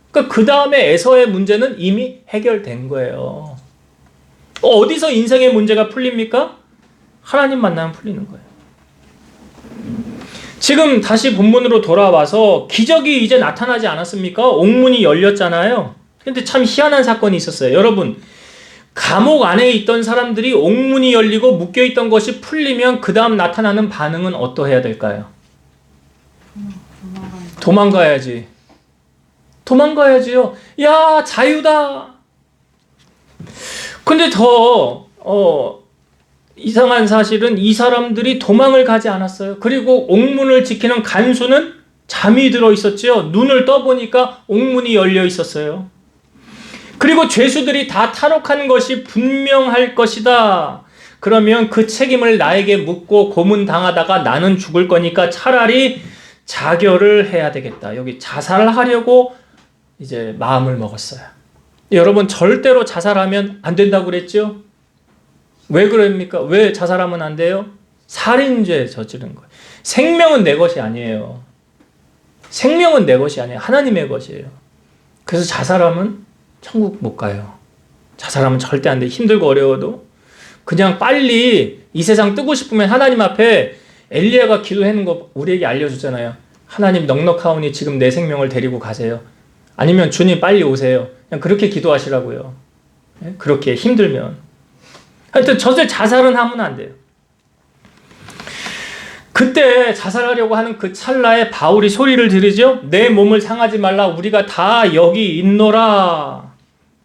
그러니까 그 다음에 에서의 문제는 이미 해결된 거예요. 어디서 인생의 문제가 풀립니까? 하나님 만나면 풀리는 거예요. 지금 다시 본문으로 돌아와서 기적이 이제 나타나지 않았습니까? 옥문이 열렸잖아요. 근데 참 희한한 사건이 있었어요. 여러분, 감옥 안에 있던 사람들이 옥문이 열리고 묶여있던 것이 풀리면 그 다음 나타나는 반응은 어떠해야 될까요? 도망가야지. 도망가야지요. 야, 자유다. 근데 더 이상한 사실은 이 사람들이 도망을 가지 않았어요. 그리고 옥문을 지키는 간수는 잠이 들어 있었죠. 눈을 떠보니까 옥문이 열려 있었어요. 그리고 죄수들이 다 탈옥한 것이 분명할 것이다. 그러면 그 책임을 나에게 묻고 고문당하다가 나는 죽을 거니까 차라리 자결을 해야 되겠다. 여기 자살하려고 이제 마음을 먹었어요. 여러분 절대로 자살하면 안 된다고 그랬죠? 왜 그럽니까? 왜 자살하면 안 돼요? 살인죄 저지른 거예요. 생명은 내 것이 아니에요. 생명은 내 것이 아니에요. 하나님의 것이에요. 그래서 자살하면 천국 못 가요. 자살하면 절대 안 돼. 힘들고 어려워도. 그냥 빨리 이 세상 뜨고 싶으면 하나님 앞에 엘리야가 기도하는 거 우리에게 알려주잖아요. 하나님 넉넉하오니 지금 내 생명을 데리고 가세요. 아니면 주님 빨리 오세요. 그냥 그렇게 기도하시라고요. 그렇게 힘들면. 하여튼 저들 자살은 하면 안 돼요. 그때 자살하려고 하는 그 찰나에 바울이 소리를 지르죠. 내 몸을 상하지 말라. 우리가 다 여기 있노라.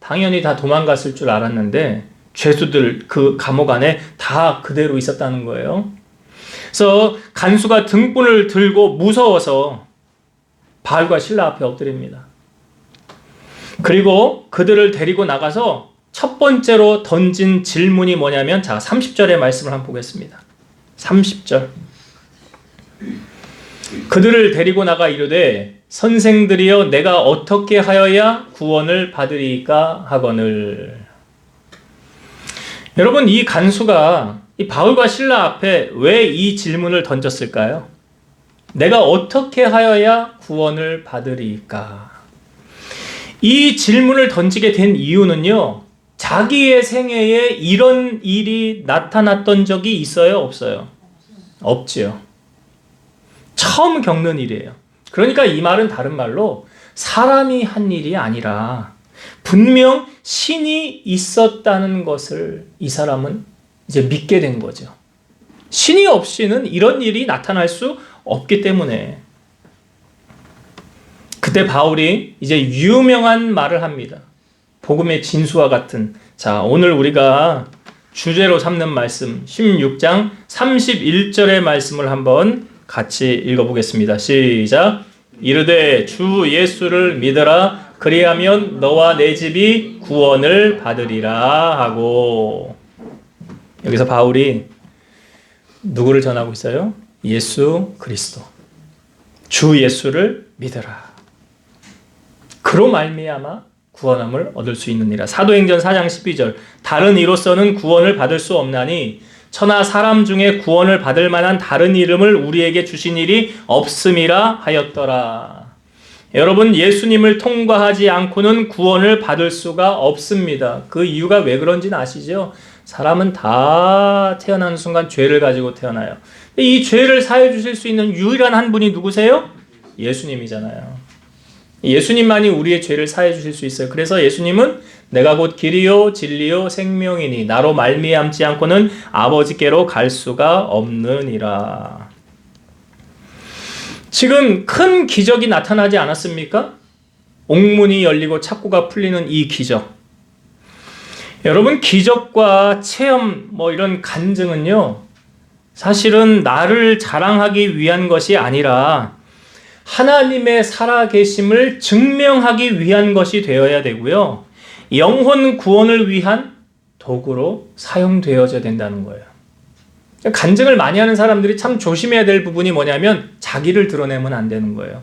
당연히 다 도망갔을 줄 알았는데 죄수들 그 감옥 안에 다 그대로 있었다는 거예요. 그래서 간수가 등불을 들고 무서워서 바울과 실라 앞에 엎드립니다. 그리고 그들을 데리고 나가서 첫 번째로 던진 질문이 뭐냐면 자 30절의 말씀을 한번 보겠습니다. 30절 그들을 데리고 나가 이르되 선생들이여 내가 어떻게 하여야 구원을 받으리까 하거늘. 여러분 이 간수가 이 바울과 실라 앞에 왜 이 질문을 던졌을까요? 내가 어떻게 하여야 구원을 받으리까? 이 질문을 던지게 된 이유는요. 자기의 생애에 이런 일이 나타났던 적이 있어요? 없어요? 없지요. 처음 겪는 일이에요. 그러니까 이 말은 다른 말로 사람이 한 일이 아니라 분명 신이 있었다는 것을 이 사람은 이제 믿게 된 거죠. 신이 없이는 이런 일이 나타날 수 없기 때문에 그때 바울이 이제 유명한 말을 합니다. 복음의 진수와 같은. 자, 오늘 우리가 주제로 삼는 말씀 16장 31절의 말씀을 한번 같이 읽어보겠습니다. 시작. 이르되 주 예수를 믿으라 그리하면 너와 내 집이 구원을 받으리라 하고. 여기서 바울이 누구를 전하고 있어요? 예수 그리스도. 주 예수를 믿으라. 그로 말미암아 구원함을 얻을 수 있느니라. 사도행전 4장 12절. 다른 이로서는 구원을 받을 수 없나니 천하 사람 중에 구원을 받을 만한 다른 이름을 우리에게 주신 일이 없음이라 하였더라. 여러분, 예수님을 통과하지 않고는 구원을 받을 수가 없습니다. 그 이유가 왜 그런지는 아시죠? 사람은 다 태어나는 순간 죄를 가지고 태어나요. 이 죄를 사해 주실 수 있는 유일한 한 분이 누구세요? 예수님이잖아요. 예수님만이 우리의 죄를 사해 주실 수 있어요. 그래서 예수님은 내가 곧 길이요 진리요 생명이니 나로 말미암지 않고는 아버지께로 갈 수가 없느니라. 지금 큰 기적이 나타나지 않았습니까? 옥문이 열리고 착고가 풀리는 이 기적. 여러분, 기적과 체험 이런 간증은요, 사실은 나를 자랑하기 위한 것이 아니라 하나님의 살아계심을 증명하기 위한 것이 되어야 되고요, 영혼 구원을 위한 도구로 사용되어져야 된다는 거예요. 간증을 많이 하는 사람들이 참 조심해야 될 부분이 뭐냐면 자기를 드러내면 안 되는 거예요.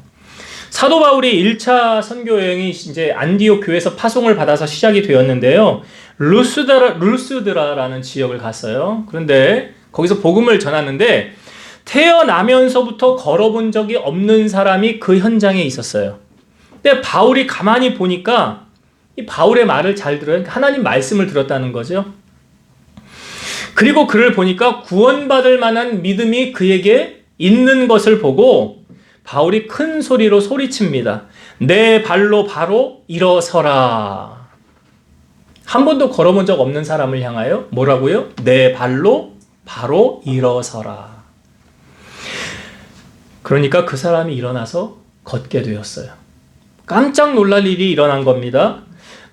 사도 바울이 1차 선교 여행이 이제 안디옥 교회에서 파송을 받아서 시작이 되었는데요. 루스드라라는 지역을 갔어요. 그런데 거기서 복음을 전하는데 태어나면서부터 걸어본 적이 없는 사람이 그 현장에 있었어요. 근데 바울이 가만히 보니까 이 바울의 말을 잘 들어요. 하나님 말씀을 들었다는 거죠. 그리고 그를 보니까 구원받을 만한 믿음이 그에게 있는 것을 보고 바울이 큰 소리로 소리칩니다. 내 발로 바로 일어서라. 한 번도 걸어본 적 없는 사람을 향하여 뭐라고요? 내 발로 바로 일어서라. 그러니까 그 사람이 일어나서 걷게 되었어요. 깜짝 놀랄 일이 일어난 겁니다.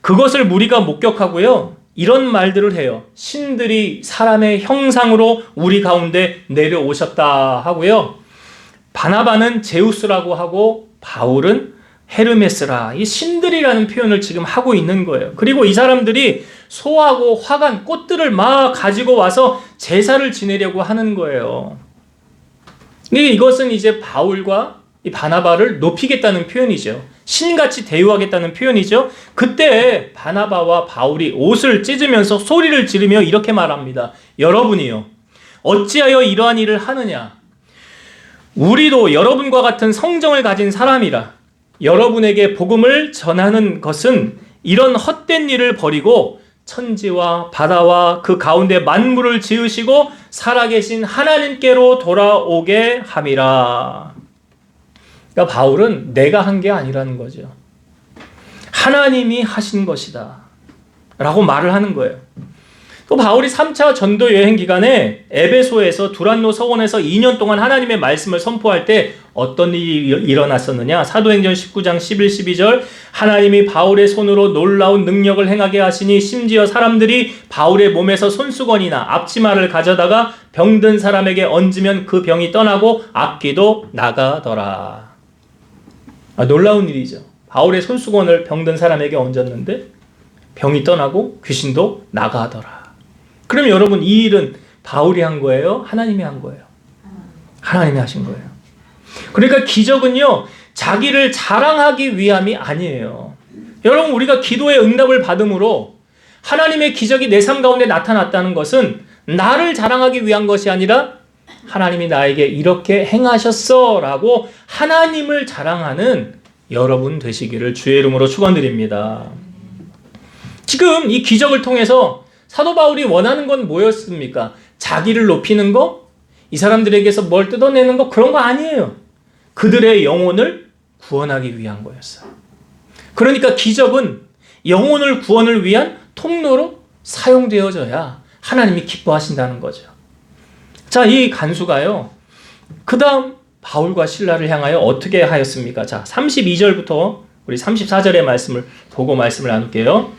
그것을 무리가 목격하고요, 이런 말들을 해요. 신들이 사람의 형상으로 우리 가운데 내려오셨다 하고요, 바나바는 제우스라고 하고 바울은 헤르메스라, 이 신들이라는 표현을 지금 하고 있는 거예요. 그리고 이 사람들이 소하고 화관, 꽃들을 막 가지고 와서 제사를 지내려고 하는 거예요. 이것은 이제 바울과 이 바나바를 높이겠다는 표현이죠. 신같이 대우하겠다는 표현이죠. 그때 바나바와 바울이 옷을 찢으면서 소리를 지르며 이렇게 말합니다. 여러분이요, 어찌하여 이러한 일을 하느냐? 우리도 여러분과 같은 성정을 가진 사람이라. 여러분에게 복음을 전하는 것은 이런 헛된 일을 버리고 천지와 바다와 그 가운데 만물을 지으시고 살아계신 하나님께로 돌아오게 함이라. 그러니까 바울은 내가 한 게 아니라는 거죠. 하나님이 하신 것이다 라고 말을 하는 거예요. 또 바울이 3차 전도 여행 기간에 에베소에서 두란노 서원에서 2년 동안 하나님의 말씀을 선포할 때 어떤 일이 일어났었느냐? 사도행전 19장 11, 12절 하나님이 바울의 손으로 놀라운 능력을 행하게 하시니 심지어 사람들이 바울의 몸에서 손수건이나 앞치마를 가져다가 병든 사람에게 얹으면 그 병이 떠나고 악귀도 나가더라. 놀라운 일이죠. 바울의 손수건을 병든 사람에게 얹었는데 병이 떠나고 귀신도 나가더라. 그럼 여러분, 이 일은 바울이 한 거예요? 하나님이 한 거예요? 하나님이 하신 거예요. 그러니까 기적은요, 자기를 자랑하기 위함이 아니에요. 여러분, 우리가 기도의 응답을 받음으로 하나님의 기적이 내 삶 가운데 나타났다는 것은 나를 자랑하기 위한 것이 아니라 하나님이 나에게 이렇게 행하셨어 라고 하나님을 자랑하는 여러분 되시기를 주의 이름으로 축원드립니다. 지금 이 기적을 통해서 사도 바울이 원하는 건 뭐였습니까? 자기를 높이는 거? 이 사람들에게서 뭘 뜯어내는 거? 그런 거 아니에요. 그들의 영혼을 구원하기 위한 거였어요. 그러니까 기적은 영혼을 구원을 위한 통로로 사용되어져야 하나님이 기뻐하신다는 거죠. 자, 이 간수가요, 그 다음 바울과 실라를 향하여 어떻게 하였습니까? 자, 32절부터 우리 34절의 말씀을 보고 말씀을 나눌게요.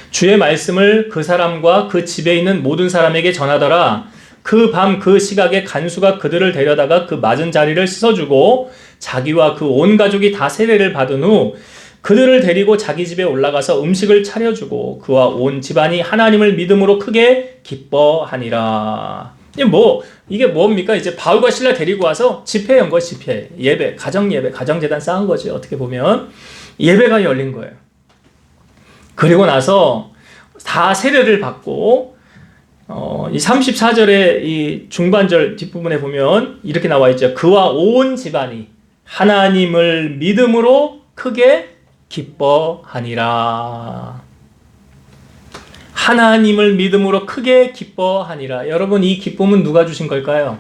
주의 말씀을 그 사람과 그 집에 있는 모든 사람에게 전하더라. 그 밤 그 시각에 간수가 그들을 데려다가 그 맞은 자리를 씻어주고 자기와 그 온 가족이 다 세례를 받은 후 그들을 데리고 자기 집에 올라가서 음식을 차려주고 그와 온 집안이 하나님을 믿음으로 크게 기뻐하니라. 이게 뭡니까? 이제 바울과 실라 데리고 와서 집회 연 거예요. 집회, 예배, 가정 예배, 가정 재단 쌓은 거죠. 어떻게 보면 예배가 열린 거예요. 그리고 나서 다 세례를 받고 이 34절의 이 중반절 뒷부분에 보면 이렇게 나와 있죠. 그와 온 집안이 하나님을 믿음으로 크게 기뻐하니라. 하나님을 믿음으로 크게 기뻐하니라. 여러분, 이 기쁨은 누가 주신 걸까요?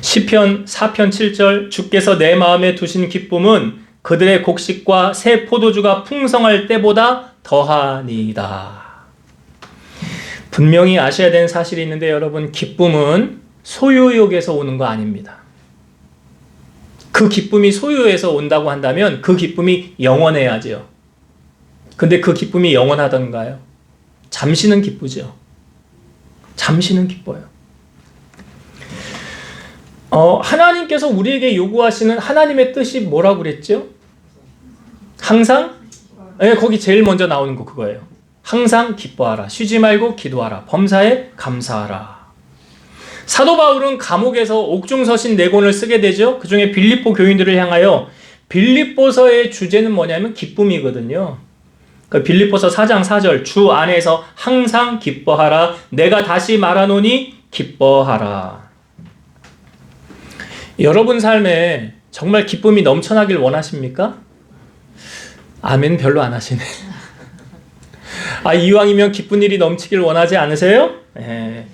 시편 4편 7절 주께서 내 마음에 두신 기쁨은 그들의 곡식과 새 포도주가 풍성할 때보다 더하니이다. 분명히 아셔야 되는 사실이 있는데 여러분, 기쁨은 소유욕에서 오는 거 아닙니다. 그 기쁨이 소유에서 온다고 한다면 그 기쁨이 영원해야죠. 근데 그 기쁨이 영원하던가요? 잠시는 기쁘죠. 잠시는 기뻐요. 하나님께서 우리에게 요구하시는 하나님의 뜻이 뭐라고 그랬죠? 항상? 네, 거기 제일 먼저 나오는 거 그거예요. 항상 기뻐하라. 쉬지 말고 기도하라. 범사에 감사하라. 사도 바울은 감옥에서 옥중서신 4권을 쓰게 되죠. 그 중에 빌립보 교인들을 향하여 빌립보서의 주제는 뭐냐면 기쁨이거든요. 빌립보서 4장 4절 주 안에서 항상 기뻐하라. 내가 다시 말하노니 기뻐하라. 여러분 삶에 정말 기쁨이 넘쳐나길 원하십니까? 아멘 별로 안 하시네. 이왕이면 기쁜 일이 넘치길 원하지 않으세요? 네.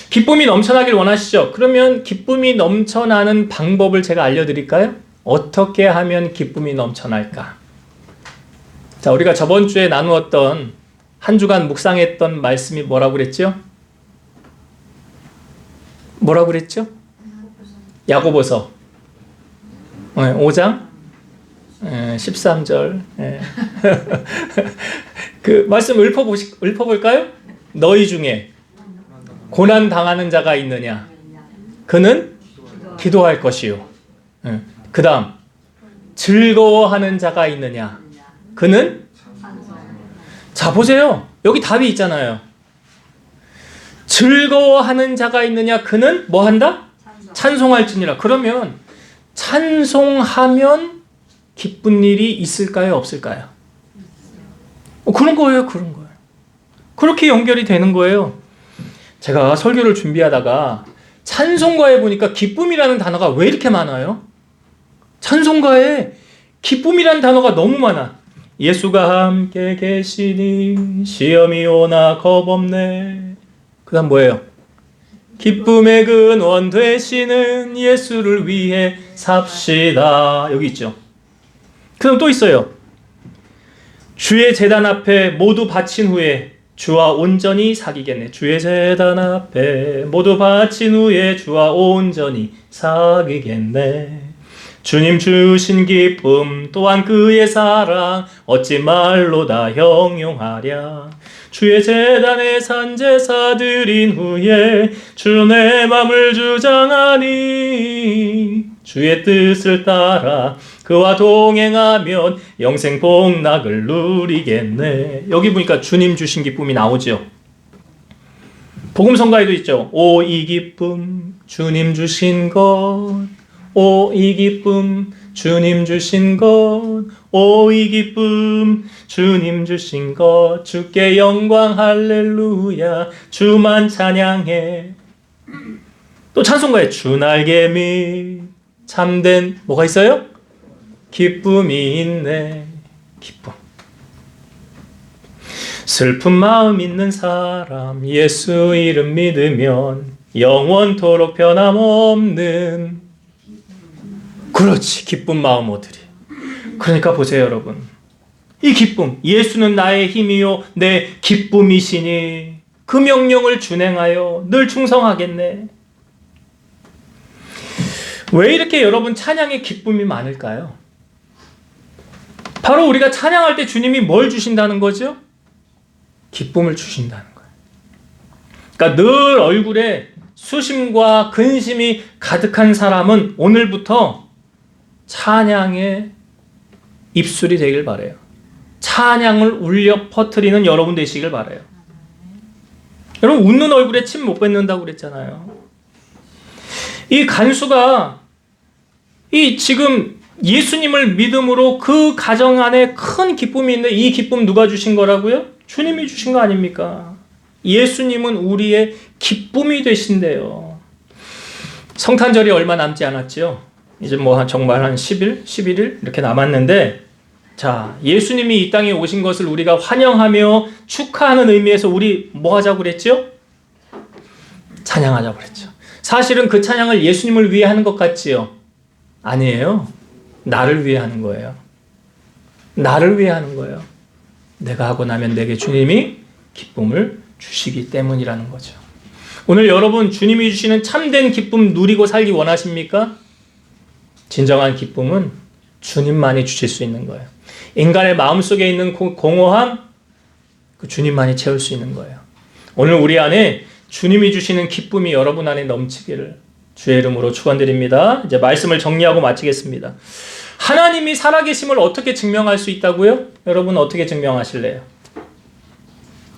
기쁨이 넘쳐나길 원하시죠? 그러면 기쁨이 넘쳐나는 방법을 제가 알려드릴까요? 어떻게 하면 기쁨이 넘쳐날까? 자, 우리가 저번 주에 나누었던 한 주간 묵상했던 말씀이 뭐라고 그랬죠? 뭐라고 그랬죠? 야고보서 5장 13절 그 말씀 읊어볼까요? 너희 중에 고난 당하는 자가 있느냐? 그는 기도할 것이요. 그 다음 즐거워하는 자가 있느냐? 그는? 자, 보세요. 여기 답이 있잖아요. 즐거워하는 자가 있느냐? 그는 뭐 한다? 찬송할지니라. 그러면 찬송하면 기쁜 일이 있을까요? 없을까요? 그런 거예요. 그런 거예요. 그렇게 연결이 되는 거예요. 제가 설교를 준비하다가 찬송가에 보니까 기쁨이라는 단어가 왜 이렇게 많아요? 찬송가에 기쁨이라는 단어가 너무 많아. 예수가 함께 계시니 시험이 오나 겁없네. 그 다음 뭐예요? 기쁨의 근원 되시는 예수를 위해 삽시다. 여기 있죠. 그럼 또 있어요. 주의 제단 앞에 모두 바친 후에 주와 온전히 사귀겠네. 주의 제단 앞에 모두 바친 후에 주와 온전히 사귀겠네. 주님 주신 기쁨 또한 그의 사랑 어찌 말로 다 형용하랴. 주의 제단에 산제사 드린 후에 주 내 맘을 주장하니 주의 뜻을 따라 그와 동행하면 영생 복락을 누리겠네. 여기 보니까 주님 주신 기쁨이 나오죠. 복음성가에도 있죠. 오 이 기쁨 주님 주신 것, 오 이 기쁨 주님 주신 것, 오 이 기쁨 주님 주신 것, 주께 영광 할렐루야 주만 찬양해. 또 찬송가에 주 날개 밑 참된 뭐가 있어요? 기쁨이 있네. 기쁨. 슬픈 마음 있는 사람 예수 이름 믿으면 영원토록 변함없는, 그렇지, 기쁜 마음 얻으리. 그러니까 보세요 여러분, 이 기쁨, 예수는 나의 힘이요 내 기쁨이시니 그 명령을 준행하여 늘 충성하겠네. 왜 이렇게 여러분 찬양의 기쁨이 많을까요? 바로 우리가 찬양할 때 주님이 뭘 주신다는 거죠? 기쁨을 주신다는 거예요. 그러니까 늘 얼굴에 수심과 근심이 가득한 사람은 오늘부터 찬양의 입술이 되길 바라요. 찬양을 울려 퍼뜨리는 여러분 되시길 바라요. 여러분, 웃는 얼굴에 침 못 뱉는다고 그랬잖아요. 이 간수가 이 지금 예수님을 믿음으로 그 가정 안에 큰 기쁨이 있는데 이 기쁨 누가 주신 거라고요? 주님이 주신 거 아닙니까? 예수님은 우리의 기쁨이 되신대요. 성탄절이 얼마 남지 않았죠? 이제 정말 한 10일, 11일 이렇게 남았는데, 자, 예수님이 이 땅에 오신 것을 우리가 환영하며 축하하는 의미에서 우리 뭐 하자고 그랬죠? 찬양하자고 그랬죠. 사실은 그 찬양을 예수님을 위해 하는 것 같지요? 아니에요. 나를 위해 하는 거예요. 나를 위해 하는 거예요. 내가 하고 나면 내게 주님이 기쁨을 주시기 때문이라는 거죠. 오늘 여러분, 주님이 주시는 참된 기쁨 누리고 살기 원하십니까? 진정한 기쁨은 주님만이 주실 수 있는 거예요. 인간의 마음속에 있는 공허함, 그 주님만이 채울 수 있는 거예요. 오늘 우리 안에 주님이 주시는 기쁨이 여러분 안에 넘치기를 주의 이름으로 축원드립니다. 이제 말씀을 정리하고 마치겠습니다. 하나님이 살아계심을 어떻게 증명할 수 있다고요? 여러분 어떻게 증명하실래요?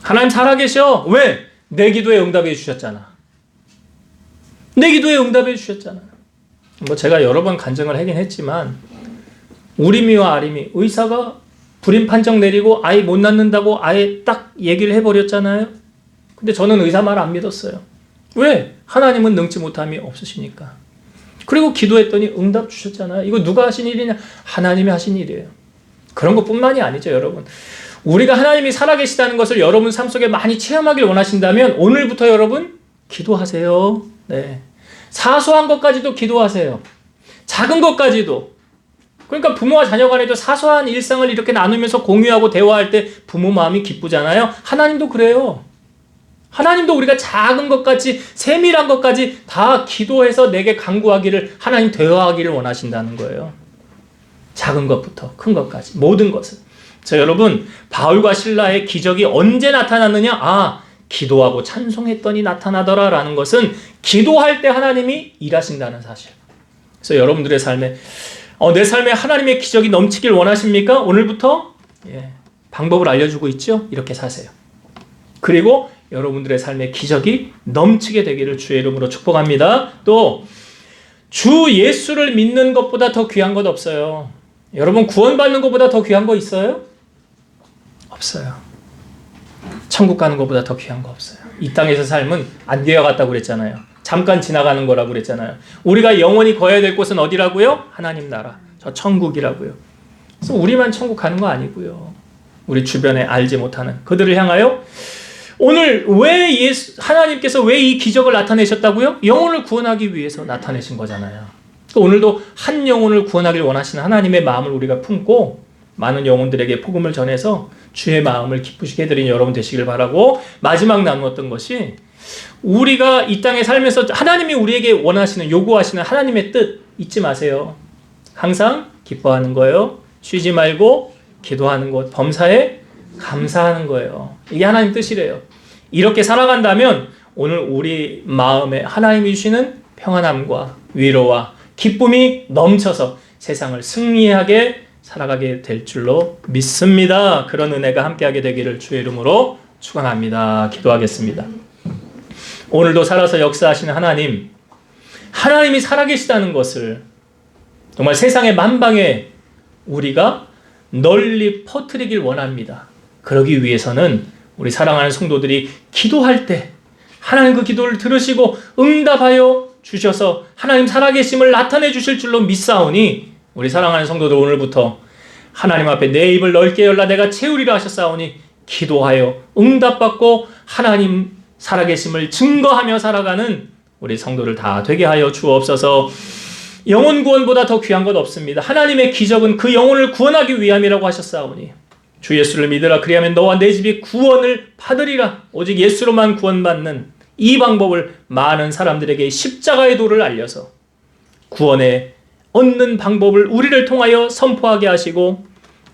하나님 살아계셔. 왜? 내 기도에 응답해 주셨잖아. 내 기도에 응답해 주셨잖아. 제가 여러 번 간증을 하긴 했지만, 우리미와 아리미 의사가 불임 판정 내리고 아이 못 낳는다고 아예 딱 얘기를 해버렸잖아요. 근데 저는 의사 말 안 믿었어요. 왜? 하나님은 능치 못함이 없으시니까. 그리고 기도했더니 응답 주셨잖아요. 이거 누가 하신 일이냐? 하나님이 하신 일이에요. 그런 것뿐만이 아니죠, 여러분. 우리가 하나님이 살아계시다는 것을 여러분 삶 속에 많이 체험하길 원하신다면 오늘부터 여러분 기도하세요. 네. 사소한 것까지도 기도하세요. 작은 것까지도. 그러니까 부모와 자녀 간에도 사소한 일상을 이렇게 나누면서 공유하고 대화할 때 부모 마음이 기쁘잖아요. 하나님도 그래요. 하나님도 우리가 작은 것까지, 세밀한 것까지 다 기도해서 내게 간구하기를, 하나님 대화하기를 원하신다는 거예요. 작은 것부터 큰 것까지 모든 것을. 자, 여러분, 바울과 실라의 기적이 언제 나타났느냐? 아, 기도하고 찬송했더니 나타나더라 라는 것은 기도할 때 하나님이 일하신다는 사실. 그래서 여러분들의 삶에 내 삶에 하나님의 기적이 넘치길 원하십니까? 오늘부터 방법을 알려주고 있죠? 이렇게 사세요. 그리고 여러분들의 삶에 기적이 넘치게 되기를 주의 이름으로 축복합니다. 또 주 예수를 믿는 것보다 더 귀한 것 없어요. 여러분, 구원받는 것보다 더 귀한 거 있어요? 없어요. 천국 가는 것보다 더 귀한 거 없어요. 이 땅에서 삶은 안개와 같다고 그랬잖아요. 잠깐 지나가는 거라고 그랬잖아요. 우리가 영원히 거해야 될 곳은 어디라고요? 하나님 나라, 저 천국이라고요. 그래서 우리만 천국 가는 거 아니고요. 우리 주변에 알지 못하는 그들을 향하여 오늘 왜 하나님께서 왜 이 기적을 나타내셨다고요? 영혼을 구원하기 위해서 나타내신 거잖아요. 오늘도 한 영혼을 구원하길 원하시는 하나님의 마음을 우리가 품고 많은 영혼들에게 복음을 전해서 주의 마음을 기쁘시게 해드리는 여러분 되시길 바라고, 마지막 나누었던 것이 우리가 이 땅에 살면서 하나님이 우리에게 원하시는, 요구하시는 하나님의 뜻 잊지 마세요. 항상 기뻐하는 거예요. 쉬지 말고 기도하는 것, 범사에 감사하는 거예요. 이게 하나님 뜻이래요. 이렇게 살아간다면 오늘 우리 마음에 하나님이 주시는 평안함과 위로와 기쁨이 넘쳐서 세상을 승리하게 살아가게 될 줄로 믿습니다. 그런 은혜가 함께하게 되기를 주의 이름으로 축원합니다. 기도하겠습니다. 오늘도 살아서 역사하시는 하나님, 하나님이 살아계시다는 것을 정말 세상의 만방에 우리가 널리 퍼뜨리길 원합니다. 그러기 위해서는 우리 사랑하는 성도들이 기도할 때 하나님 그 기도를 들으시고 응답하여 주셔서 하나님 살아계심을 나타내 주실 줄로 믿사오니, 우리 사랑하는 성도들 오늘부터 하나님 앞에 내 입을 넓게 열라 내가 채우리라 하셨사오니 기도하여 응답받고 하나님 살아계심을 증거하며 살아가는 우리 성도를 다 되게 하여 주옵소서. 영혼 구원보다 더 귀한 것 없습니다. 하나님의 기적은 그 영혼을 구원하기 위함이라고 하셨사오니 주 예수를 믿으라. 그리하면 너와 내 집이 구원을 받으리라. 오직 예수로만 구원받는 이 방법을 많은 사람들에게 십자가의 도를 알려서 구원에 얻는 방법을 우리를 통하여 선포하게 하시고,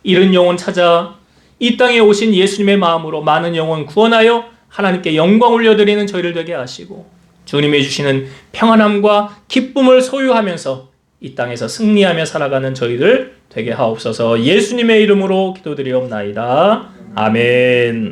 잃은 영혼 찾아 이 땅에 오신 예수님의 마음으로 많은 영혼 구원하여 하나님께 영광 올려드리는 저희를 되게 하시고, 주님이 주시는 평안함과 기쁨을 소유하면서 이 땅에서 승리하며 살아가는 저희들 되게 하옵소서. 예수님의 이름으로 기도드리옵나이다. 아멘.